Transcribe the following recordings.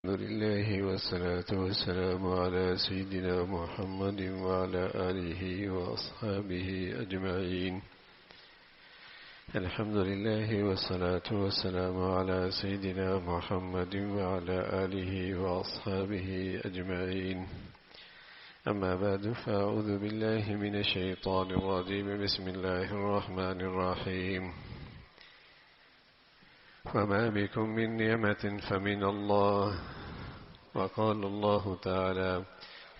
الحمد لله والصلاة والسلام على سيدنا محمد وعلى آله وأصحابه أجمعين. الحمد لله والصلاة والسلام على سيدنا محمد وعلى آله وأصحابه أجمعين. أما بعد فأعوذ بالله من الشيطان الرجيم. بسم الله الرحمن الرحيم. وما بكم من نعمة فمن الله. وقال الله تعالى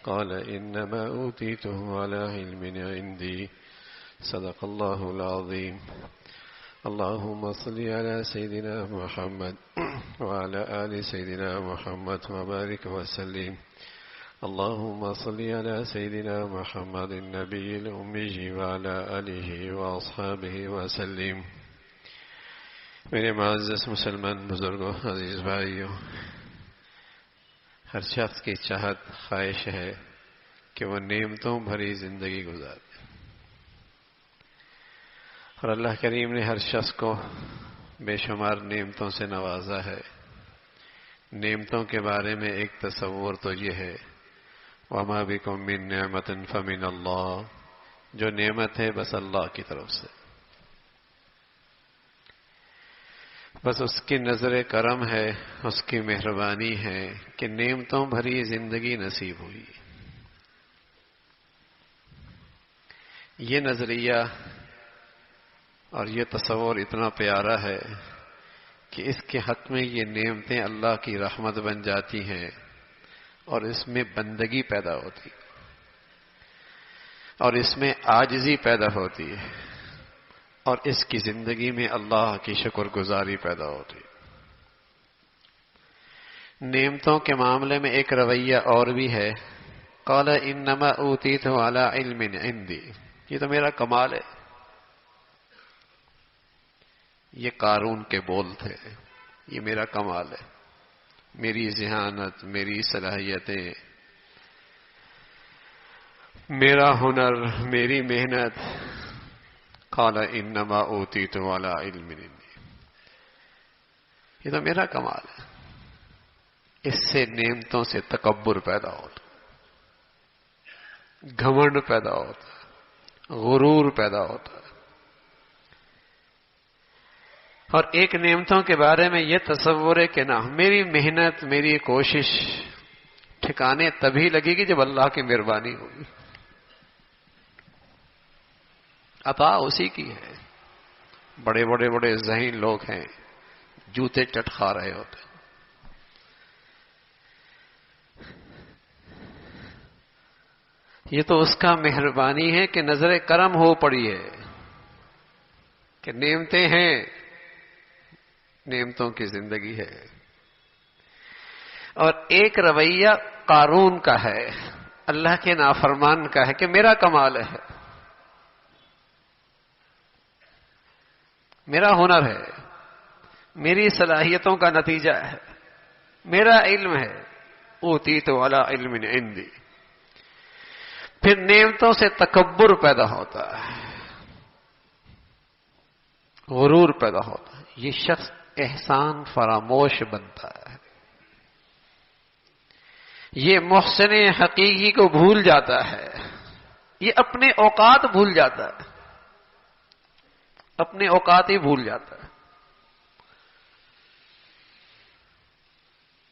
قال إنما أوتيته على علم عندي. صدق الله العظيم. اللهم صل على سيدنا محمد وعلى آل سيدنا محمد وبارك وسلم. اللهم صل على سيدنا محمد النبي الأمي وعلى آله وأصحابه وسلم. میرے معزز مسلمان بزرگوں، عزیز بھائیوں، ہر شخص کی چاہت خواہش ہے کہ وہ نعمتوں بھری زندگی گزارے، اور اللہ کریم نے ہر شخص کو بے شمار نعمتوں سے نوازا ہے. نعمتوں کے بارے میں ایک تصور تو یہ ہے وَمَا بِكُم مِّن نِّعْمَةٍ فَمِنَ اللَّهِ، جو نعمت ہے بس اللہ کی طرف سے، بس اس کی نظر کرم ہے، اس کی مہربانی ہے کہ نعمتوں بھری زندگی نصیب ہوئی. یہ نظریہ اور یہ تصور اتنا پیارا ہے کہ اس کے حق میں یہ نعمتیں اللہ کی رحمت بن جاتی ہیں، اور اس میں بندگی پیدا ہوتی اور اس میں عاجزی پیدا ہوتی ہے، اور اس کی زندگی میں اللہ کی شکر گزاری پیدا ہوتی. نعمتوں کے معاملے میں ایک رویہ اور بھی ہے. قال انما اوتیتہ علی علم عندی، یہ تو میرا کمال ہے. یہ قارون کے بول تھے، یہ میرا کمال ہے، میری ذہانت، میری صلاحیتیں، میرا ہنر، میری محنت. قال انما اوتیتہ علی علم عندی، یہ تو میرا کمال ہے. اس سے نعمتوں سے تکبر پیدا ہوتا، گھمنڈ پیدا ہوتا، غرور پیدا ہوتا. اور ایک نعمتوں کے بارے میں یہ تصور ہے کہ نہ، میری محنت، میری کوشش ٹھکانے تبھی لگے گی جب اللہ کی مہربانی ہوگی. عطا اسی کی ہے. بڑے بڑے بڑے ذہین لوگ ہیں، جوتے چٹ کھا رہے ہوتے. یہ تو اس کا مہربانی ہے کہ نظر کرم ہو پڑی ہے کہ نعمتیں ہیں، نعمتوں کی زندگی ہے. اور ایک رویہ قارون کا ہے، اللہ کے نافرمان کا ہے کہ میرا کمال ہے، میرا ہنر ہے، میری صلاحیتوں کا نتیجہ ہے، میرا علم ہے. اوتیتہ علی علم عندی. پھر نعمتوں سے تکبر پیدا ہوتا ہے، غرور پیدا ہوتا ہے. یہ شخص احسان فراموش بنتا ہے، یہ محسن حقیقی کو بھول جاتا ہے، یہ اپنے اوقات بھول جاتا ہے، اپنے اوقات ہی بھول جاتا ہے.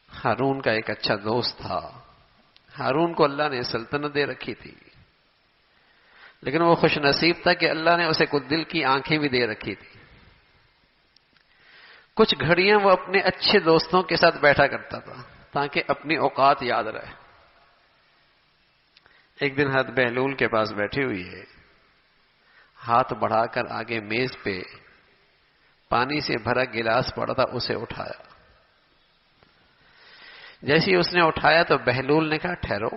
ہارون کا ایک اچھا دوست تھا. ہارون کو اللہ نے سلطنت دے رکھی تھی، لیکن وہ خوش نصیب تھا کہ اللہ نے اسے کچھ دل کی آنکھیں بھی دے رکھی تھی. کچھ گھڑیاں وہ اپنے اچھے دوستوں کے ساتھ بیٹھا کرتا تھا تاکہ اپنی اوقات یاد رہے. ایک دن حضرت بہلول کے پاس بیٹھی ہوئی ہے، ہاتھ بڑھا کر آگے میز پہ پانی سے بھرا گلاس پڑا تھا، اسے اٹھایا. جیسے ہی اس نے اٹھایا تو بہلول نے کہا ٹھہرو،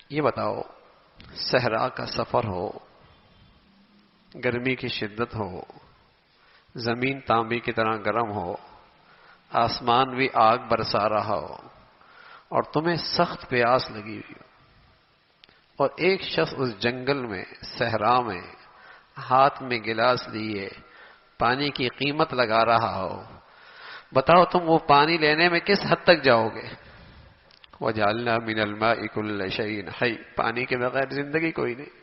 یہ بتاؤ، صحرا کا سفر ہو، گرمی کی شدت ہو، زمین تانبے کی طرح گرم ہو، آسمان بھی آگ برسا رہا ہو، اور تمہیں سخت پیاس لگی ہوئی ہو، اور ایک شخص اس جنگل میں، صحرا میں، ہاتھ میں گلاس لیے پانی کی قیمت لگا رہا ہو، بتاؤ تم وہ پانی لینے میں کس حد تک جاؤ گے؟ وَجَعَلْنَا مِنَ الْمَاءِ كُلَّ شَيْءٍ حَيٍّ، پانی کے بغیر زندگی کوئی نہیں۔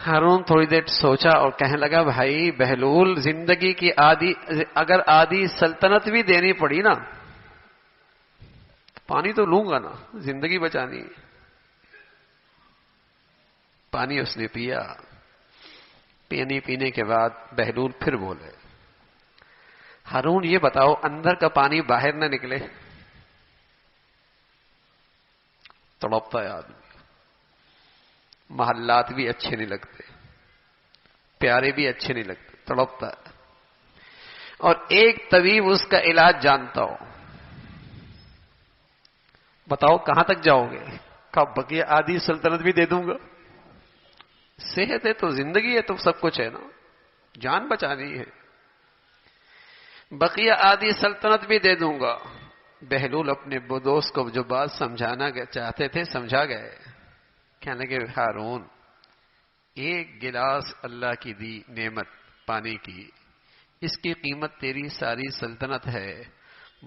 ہارون تھوڑی دیر سوچا اور کہنے لگا بھائی بہلول، زندگی کی اگر آدھی سلطنت بھی دینی پڑی نا، پانی تو لوں گا نا، زندگی بچانی۔ پانی اس نے پیا۔ پینے کے بعد بہلول پھر بولے، ہارون یہ بتاؤ اندر کا پانی باہر نہ نکلے؟ تڑپتا ہے آدمی، محلات بھی اچھے نہیں لگتے، پیارے بھی اچھے نہیں لگتے، تڑپتا ہے۔ اور ایک طبیب اس کا علاج جانتا ہو، بتاؤ کہاں تک جاؤ گے؟ کب بقیہ آدھی سلطنت بھی دے دوں گا، صحت ہے تو زندگی ہے تو سب کچھ ہے نا، جان بچانی ہے، بقیہ آدھی سلطنت بھی دے دوں گا۔ بہلول اپنے دوست کو جو بات سمجھانا چاہتے تھے سمجھا گئے، کہنے لگے ہارون ایک گلاس اللہ کی دی نعمت پانی کی، اس کی قیمت تیری ساری سلطنت ہے،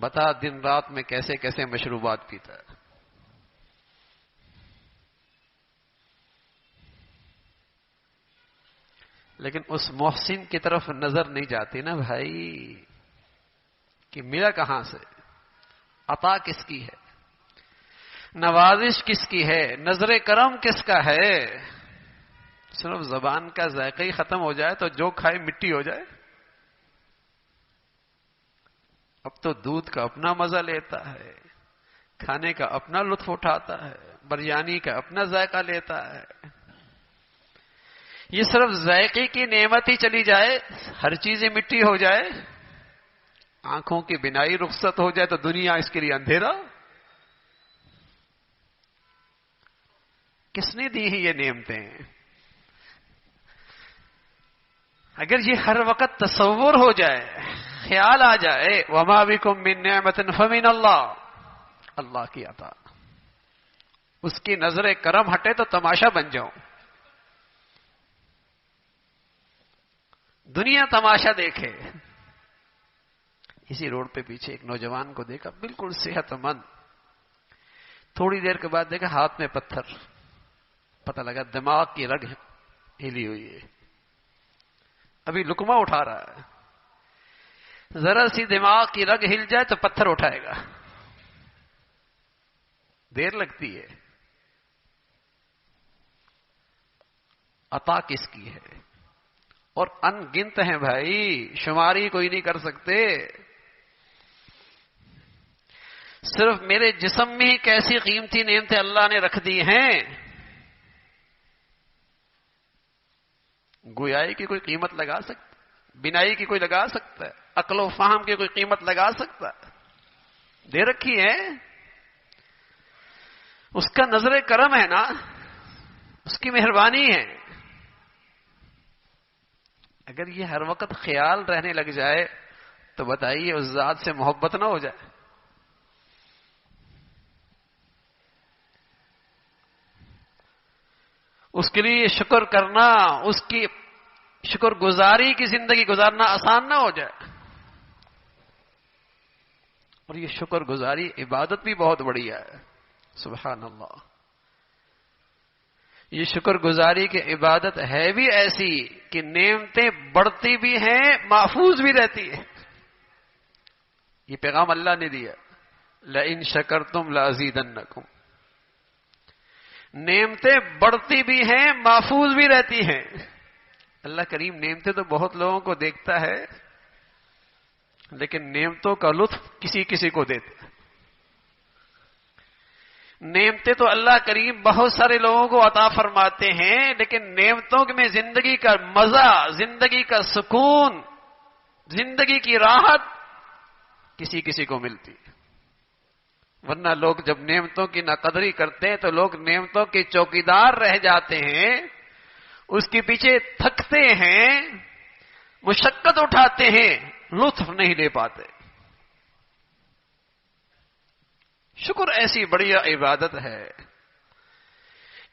بتا دن رات میں کیسے کیسے مشروبات پیتا ہے۔ لیکن اس محسن کی طرف نظر نہیں جاتی نا بھائی کہ ملا کہاں سے، عطا کس کی ہے، نوازش کس کی ہے، نظر کرم کس کا ہے۔ صرف زبان کا ذائقہ ہی ختم ہو جائے تو جو کھائے مٹی ہو جائے۔ اب تو دودھ کا اپنا مزہ لیتا ہے، کھانے کا اپنا لطف اٹھاتا ہے، بریانی کا اپنا ذائقہ لیتا ہے۔ یہ صرف ذائقے کی نعمت ہی چلی جائے، ہر چیزیں مٹی ہو جائے، آنکھوں کی بینائی رخصت ہو جائے تو دنیا اس کے لیے اندھیرا۔ کس نے دی ہیں یہ نعمتیں؟ اگر یہ ہر وقت تصور ہو جائے، خیال آ جائے، وَمَا بِكُم مِّن نِّعْمَةٍ فَمِنَ اللَّهِ، اللہ کی عطا، اس کی نظر کرم ہٹے تو تماشا بن جاؤں، دنیا تماشا دیکھے۔ اسی روڈ پہ پیچھے ایک نوجوان کو دیکھا، بالکل صحت مند، تھوڑی دیر کے بعد دیکھا ہاتھ میں پتھر، پتہ لگا دماغ کی رگ ہلی ہوئی ہے، ابھی لقمہ اٹھا رہا ہے، ذرا سی دماغ کی رگ ہل جائے تو پتھر اٹھائے گا، دیر لگتی ہے۔ عطا کس کی ہے؟ اور ان گنت ہیں بھائی، شماری کوئی نہیں کر سکتے۔ صرف میرے جسم میں ہی کیسی قیمتی نعمتیں اللہ نے رکھ دی ہیں، گویائی کی کوئی قیمت لگا سکتا، بینائی کی کوئی لگا سکتا ہے، عقل و فہم کی کوئی قیمت لگا سکتا ہے؟ دے رکھی ہے، اس کا نظر کرم ہے نا، اس کی مہربانی ہے۔ اگر یہ ہر وقت خیال رہنے لگ جائے تو بتائیے اس ذات سے محبت نہ ہو جائے؟ اس کے لیے شکر کرنا، اس کی شکر گزاری کی زندگی گزارنا آسان نہ ہو جائے؟ اور یہ شکر گزاری عبادت بھی بہت بڑی ہے، سبحان اللہ۔ یہ شکر گزاری کی عبادت ہے بھی ایسی کہ نعمتیں بڑھتی بھی ہیں، محفوظ بھی رہتی ہیں۔ یہ پیغام اللہ نے دیا، لَإِن شَكَرْتُمْ لَأَزِيدَنَّكُمْ۔ نعمتیں بڑھتی بھی ہیں، محفوظ بھی رہتی ہیں۔ اللہ کریم نعمتیں تو بہت لوگوں کو دیکھتا ہے، لیکن نعمتوں کا لطف کسی کسی کو دیتا ہے۔ نعمتیں تو اللہ کریم بہت سارے لوگوں کو عطا فرماتے ہیں، لیکن نعمتوں میں زندگی کا مزہ، زندگی کا سکون، زندگی کی راحت کسی کسی کو ملتی ہے۔ ورنہ لوگ جب نعمتوں کی ناقدری کرتے ہیں تو لوگ نعمتوں کے چوکیدار رہ جاتے ہیں، اس کے پیچھے تھکتے ہیں، مشقت اٹھاتے ہیں، لطف نہیں لے پاتے۔ شکر ایسی بڑی عبادت ہے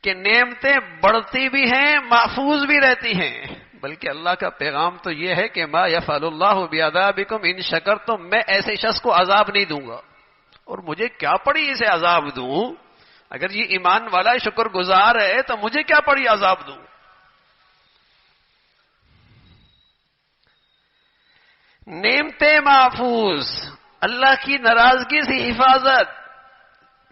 کہ نعمتیں بڑھتی بھی ہیں، محفوظ بھی رہتی ہیں۔ بلکہ اللہ کا پیغام تو یہ ہے کہ ما یفعل اللہ بعذابکم ان شکرتم، میں ایسے شخص کو عذاب نہیں دوں گا اور مجھے کیا پڑی اسے عذاب دوں؟ اگر یہ ایمان والا شکر گزار ہے تو مجھے کیا پڑی عذاب دوں؟ نعمتیں محفوظ، اللہ کی ناراضگی سے حفاظت.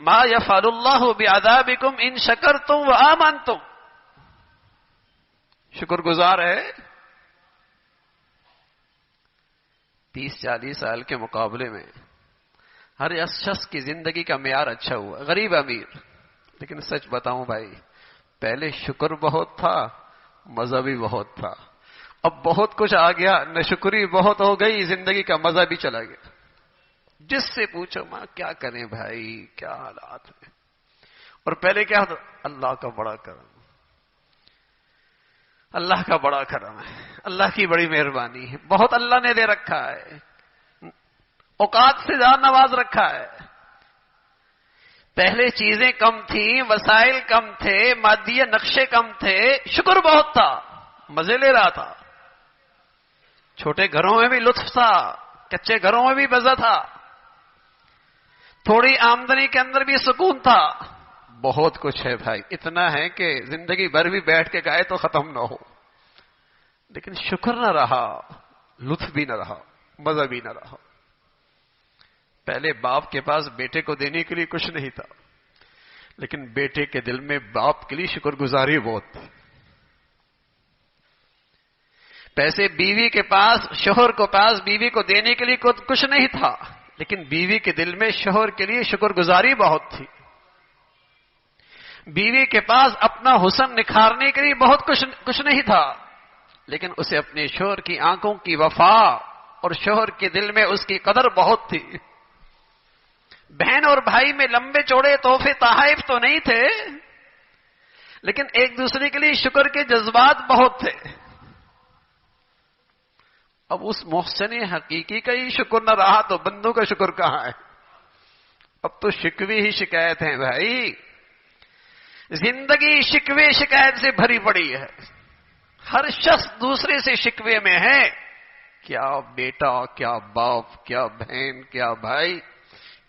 ما یفعل اللہ بعذابکم ان شکرتم وآمنتم. شکر گزار ہے. 30-40 سال کے مقابلے میں ہر شخص کی زندگی کا معیار اچھا ہوا، غریب امیر. لیکن سچ بتاؤں بھائی، پہلے شکر بہت تھا، مزہ بھی بہت تھا. اب بہت کچھ آ گیا، ناشکری بہت ہو گئی، زندگی کا مزہ بھی چلا گیا. جس سے پوچھو ماں کیا کریں بھائی، کیا حالات ہیں. اور پہلے کیا تھا؟ اللہ کا بڑا کرم، اللہ کا بڑا کرم ہے، اللہ کی بڑی مہربانی ہے، بہت اللہ نے دے رکھا ہے، اوقات سے زیادہ نواز رکھا ہے. پہلے چیزیں کم تھیں، وسائل کم تھے، مادی نقشے کم تھے، شکر بہت تھا، مزے لے رہا تھا. چھوٹے گھروں میں بھی لطف تھا، کچے گھروں میں بھی مزہ تھا، تھوڑی آمدنی کے اندر بھی سکون تھا. بہت کچھ ہے بھائی، اتنا ہے کہ زندگی بھر بھی بیٹھ کے گائے تو ختم نہ ہو. لیکن شکر نہ رہا، لطف بھی نہ رہا، مزہ بھی نہ رہا. پہلے باپ کے پاس بیٹے کو دینے کے لیے کچھ نہیں تھا، لیکن بیٹے کے دل میں باپ کے لیے شکر گزاری بہت تھی. پیسے بیوی کے پاس، شوہر کو پاس بیوی کو دینے کے لیے کچھ نہیں تھا، لیکن بیوی کے دل میں شوہر کے لیے شکر گزاری بہت تھی. بیوی کے پاس اپنا حسن نکھارنے کے لیے بہت کچھ نہیں تھا، لیکن اسے اپنے شوہر کی آنکھوں کی وفا اور شوہر کے دل میں اس کی قدر بہت تھی. بہن اور بھائی میں لمبے چوڑے تحفے تحائف تو نہیں تھے، لیکن ایک دوسرے کے لیے شکر کے جذبات بہت تھے. اب اس محسن حقیقی کا ہی شکر نہ رہا تو بندوں کا شکر کہاں ہے؟ اب تو شکوے ہی شکایت ہیں بھائی. زندگی شکوے شکایت سے بھری پڑی ہے. ہر شخص دوسرے سے شکوے میں ہے. کیا بیٹا، کیا باپ، کیا بہن، کیا بھائی،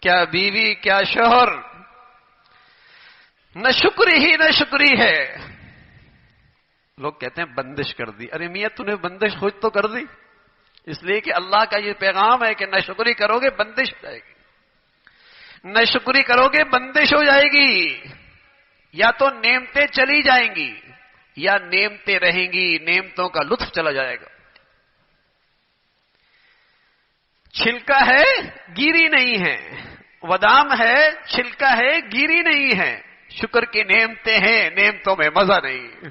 کیا بیوی، کیا شوہر. نہ شکری ہی نہ شکری ہے. لوگ کہتے ہیں بندش کر دی. ارے میاں تو نے بندش خود تو کر دی، اس لیے کہ اللہ کا یہ پیغام ہے کہ نہ شکری کرو گے بندش ہو جائے گی. نہ شکری کرو گے بندش ہو جائے گی. یا تو نعمتیں چلی جائیں گی یا نعمتیں رہیں گی، نعمتوں کا لطف چلا جائے گا. چھلکا ہے گیری نہیں ہے، بادام ہے چھلکا ہے گیری نہیں ہے. شکر کی نعمتیں ہیں، نعمتوں میں مزہ نہیں.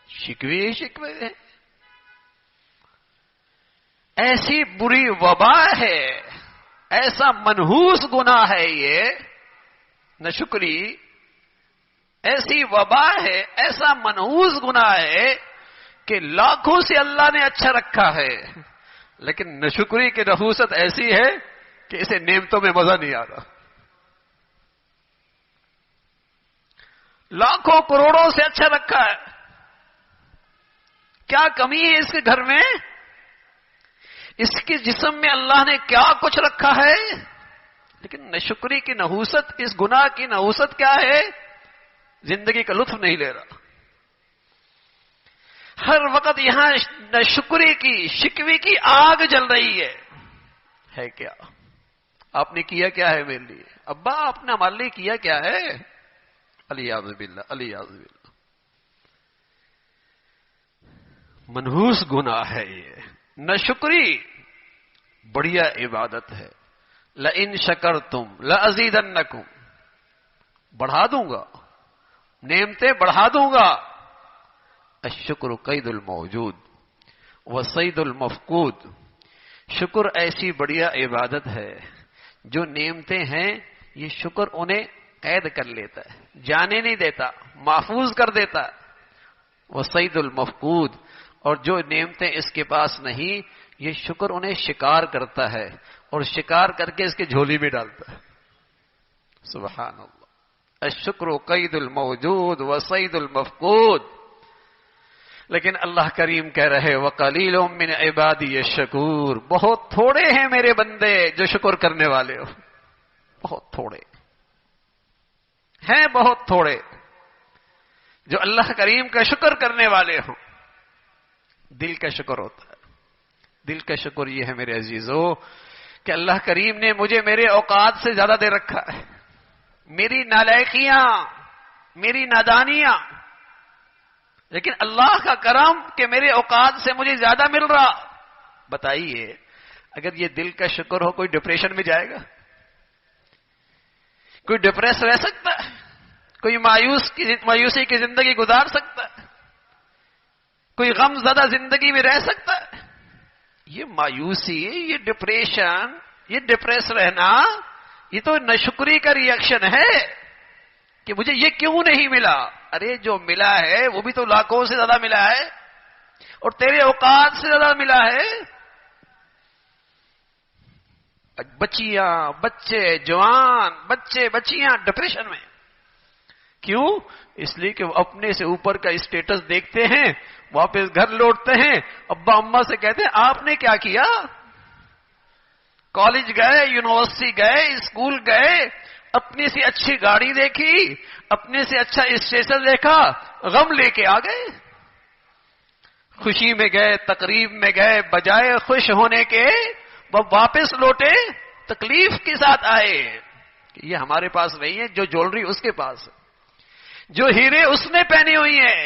شکوے ہی شکوے ہیں. ایسی بری وبا ہے، ایسا منحوس گناہ ہے یہ ناشکری. ایسی وبا ہے، ایسا منحوس گناہ ہے کہ لاکھوں سے اللہ نے اچھا رکھا ہے، لیکن ناشکری کی نحوست ایسی ہے کہ اسے نعمتوں میں مزہ نہیں آ رہا. لاکھوں کروڑوں سے اچھا رکھا ہے، کیا کمی ہے اس کے گھر میں؟ اس کے جسم میں اللہ نے کیا کچھ رکھا ہے، لیکن ناشکری کی نحوست، اس گناہ کی نحوست کیا ہے؟ زندگی کا لطف نہیں لے رہا. ہر وقت یہاں ناشکری کی، شکوے کی آگ جل رہی ہے کیا؟ آپ نے کیا کیا ہے میرے لیے؟ ابا آپ نے ہمارے لیے کیا کیا ہے؟ الیاذ باللہ، الیاذ باللہ. منحوس گناہ ہے یہ ناشکری. بڑھیا عبادت ہے. لئن شکرتم لازیدنکم، بڑھا دوں گا، نعمتیں بڑھا دوں گا. الشکر قید الموجود وصید المفقود. شکر ایسی بڑھیا عبادت ہے، جو نعمتیں ہیں یہ شکر انہیں قید کر لیتا ہے، جانے نہیں دیتا، محفوظ کر دیتا. وصید المفقود، اور جو نعمتیں اس کے پاس نہیں یہ شکر انہیں شکار کرتا ہے اور شکار کر کے اس کے جھولی میں ڈالتا ہے. سبحان اللہ. الشکر قید الموجود وصید المفقود. لیکن اللہ کریم کہہ رہے وَقَلِيلٌ مِّنْ عِبَادِيَ الشَّكُورُ، بہت تھوڑے ہیں میرے بندے جو شکر کرنے والے ہو، بہت تھوڑے ہیں، بہت تھوڑے جو اللہ کریم کا شکر کرنے والے ہوں۔ دل کا شکر ہوتا ہے، دل کا شکر یہ ہے میرے عزیزو کہ اللہ کریم نے مجھے میرے اوقات سے زیادہ دے رکھا ہے، میری نالائقیاں، میری نادانیاں، لیکن اللہ کا کرم کہ میرے اوقات سے مجھے زیادہ مل رہا۔ بتائیے اگر یہ دل کا شکر ہو کوئی ڈپریشن میں جائے گا؟ کوئی ڈپریس رہ سکتا ہے؟ کوئی مایوسی کی زندگی گزار سکتا ہے؟ کوئی غم زدہ زندگی میں رہ سکتا ہے؟ یہ مایوسی، یہ ڈپریشن، یہ ڈپریس رہنا، یہ تو ناشکری کا ریئیکشن ہے کہ مجھے یہ کیوں نہیں ملا۔ ارے جو ملا ہے وہ بھی تو لاکھوں سے زیادہ ملا ہے، اور تیرے اوقات سے زیادہ ملا ہے۔ بچیاں، بچے، جوان، بچے، بچیاں ڈپریشن میں کیوں؟ اس لیے کہ وہ اپنے سے اوپر کا اسٹیٹس دیکھتے ہیں، واپس گھر لوٹتے ہیں، ابا اماں سے کہتے ہیں آپ نے کیا کیا؟ کالج گئے، یونیورسٹی گئے، اسکول گئے، اپنی سے اچھی گاڑی دیکھی، اپنے سے اچھا اسٹیٹس دیکھا، غم لے کے آ گئے۔ خوشی میں گئے، تقریب میں گئے، بجائے خوش ہونے کے وہ واپس لوٹے تکلیف کے ساتھ آئے کہ یہ ہمارے پاس نہیں ہے، جو جولری اس کے پاس ہے، جو ہیرے اس نے پہنی ہوئی ہیں۔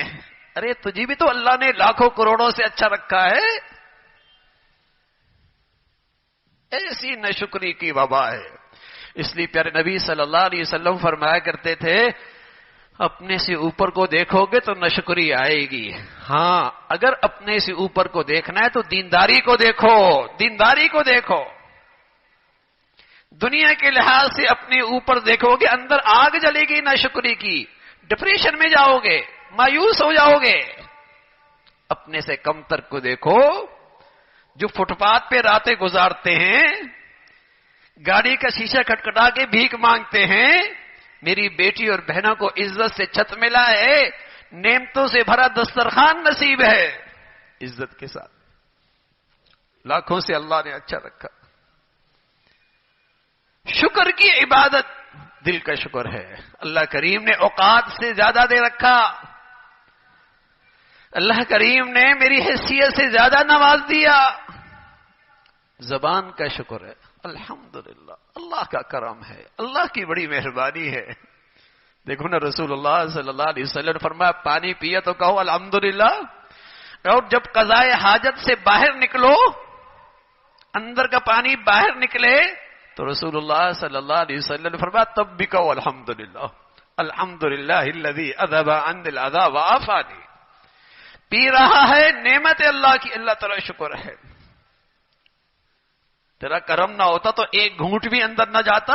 ارے تجھے بھی تو اللہ نے لاکھوں کروڑوں سے اچھا رکھا ہے۔ ایسی ناشکری کی وبا ہے۔ اس لیے پیارے نبی صلی اللہ علیہ وسلم فرمایا کرتے تھے اپنے سے اوپر کو دیکھو گے تو ناشکری آئے گی، ہاں اگر اپنے سے اوپر کو دیکھنا ہے تو دینداری کو دیکھو، دینداری کو دیکھو۔ دنیا کے لحاظ سے اپنے اوپر دیکھو گے اندر آگ جلے گی ناشکری کی، ڈپریشن میں جاؤ گے، مایوس ہو جاؤ گے۔ اپنے سے کم تر کو دیکھو، جو فٹ پاتھ پہ راتیں گزارتے ہیں، گاڑی کا شیشہ کھٹکھٹا کے بھیک مانگتے ہیں، میری بیٹی اور بہنوں کو عزت سے چھت ملا ہے، نعمتوں سے بھرا دسترخوان نصیب ہے، عزت کے ساتھ لاکھوں سے اللہ نے اچھا رکھا۔ شکر کی عبادت دل کا شکر ہے۔ اللہ کریم نے اوقات سے زیادہ دے رکھا، اللہ کریم نے میری حیثیت سے زیادہ نواز دیا۔ زبان کا شکر ہے، الحمدللہ، اللہ کا کرم ہے، اللہ کی بڑی مہربانی ہے۔ دیکھو نا رسول اللہ صلی اللہ علیہ وسلم نے فرمایا پانی پیا تو کہو الحمدللہ، اور جب قضائے حاجت سے باہر نکلو، اندر کا پانی باہر نکلے تو رسول اللہ صلی اللہ علیہ وسلم نے فرمایا تب بھی کہو الحمدللہ، الحمدللہ الذی اذهب عني الاذى وعافانی۔ پی رہا ہے نعمت اللہ کی، اللہ تعالی شکر ہے۔ تیرا کرم نہ ہوتا تو ایک گھونٹ بھی اندر نہ جاتا۔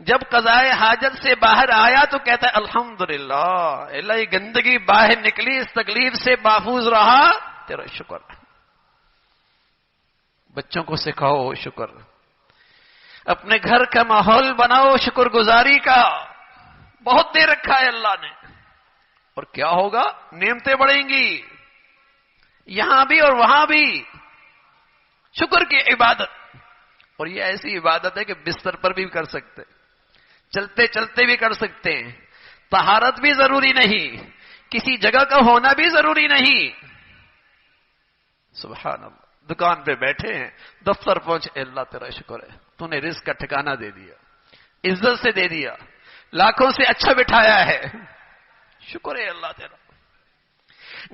جب قضائے حاجت سے باہر آیا تو کہتا ہے الحمدللہ، اللہ یہ گندگی باہر نکلی، اس تکلیف سے محفوظ رہا، تیرا شکر ہے۔ بچوں کو سکھاؤ شکر، اپنے گھر کا ماحول بناؤ شکر گزاری کا، بہت دے رکھا ہے اللہ نے، اور کیا ہوگا؟ نعمتیں بڑھیں گی، یہاں بھی اور وہاں بھی۔ شکر کی عبادت، اور یہ ایسی عبادت ہے کہ بستر پر بھی کر سکتے، چلتے چلتے بھی کر سکتے ہیں، طہارت بھی ضروری نہیں، کسی جگہ کا ہونا بھی ضروری نہیں۔ سبحان اللہ، دکان پہ بیٹھے ہیں، دفتر پہنچے، اللہ تیرا شکر ہے، تو نے رزق کا ٹھکانہ دے دیا، عزت سے دے دیا، لاکھوں سے اچھا بٹھایا ہے، شکر ہے اللہ تیرا۔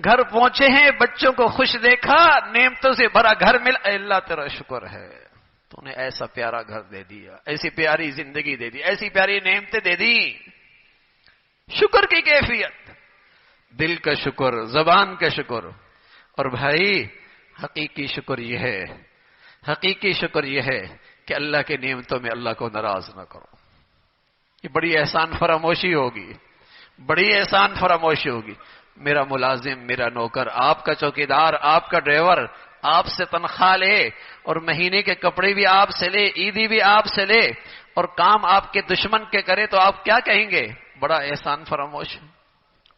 گھر پہنچے ہیں، بچوں کو خوش دیکھا، نعمتوں سے بھرا گھر ملا، اللہ تیرا شکر ہے، تو نے ایسا پیارا گھر دے دیا، ایسی پیاری زندگی دے دی، ایسی پیاری نعمتیں دے دی۔ شکر کی کیفیت، دل کا شکر، زبان کا شکر، اور بھائی حقیقی شکر یہ ہے، حقیقی شکر یہ ہے کہ اللہ کے نعمتوں میں اللہ کو ناراض نہ کرو۔ یہ بڑی احسان فراموشی ہوگی، بڑی احسان فراموشی ہوگی۔ میرا ملازم، میرا نوکر، آپ کا چوکیدار، آپ کا ڈرائیور آپ سے تنخواہ لے اور مہینے کے کپڑے بھی آپ سے لے، عیدی بھی آپ سے لے، اور کام آپ کے دشمن کے کرے تو آپ کیا کہیں گے؟ بڑا احسان فراموش،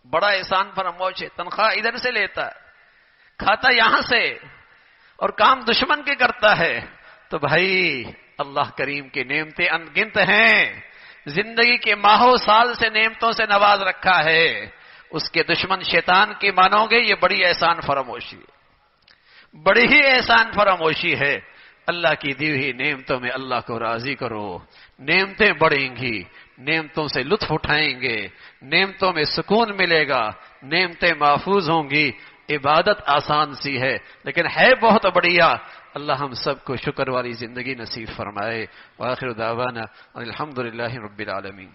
بڑا احسان فرموش ہے، تنخواہ ادھر سے لیتا ہے، کھاتا یہاں سے، اور کام دشمن کے کرتا ہے. تو بھائی اللہ کریم کی نعمتیں انگنت ہیں، زندگی کے ماہوں سال سے نعمتوں سے نواز رکھا ہے. اس کے دشمن شیطان کی مانو گے، یہ بڑی احسان فراموشی ہے، بڑی ہی احسان فراموشی ہے. اللہ کی دی ہوئی نعمتوں میں اللہ کو راضی کرو، نعمتیں بڑھیں گی، نعمتوں سے لطف اٹھائیں گے، نعمتوں میں سکون ملے گا، نعمتیں محفوظ ہوں گی. عبادت آسان سی ہے لیکن ہے بہت بڑھیا. اللہ ہم سب کو شکر والی زندگی نصیب فرمائے. وآخر دعوانا الحمدللہ رب العالمین.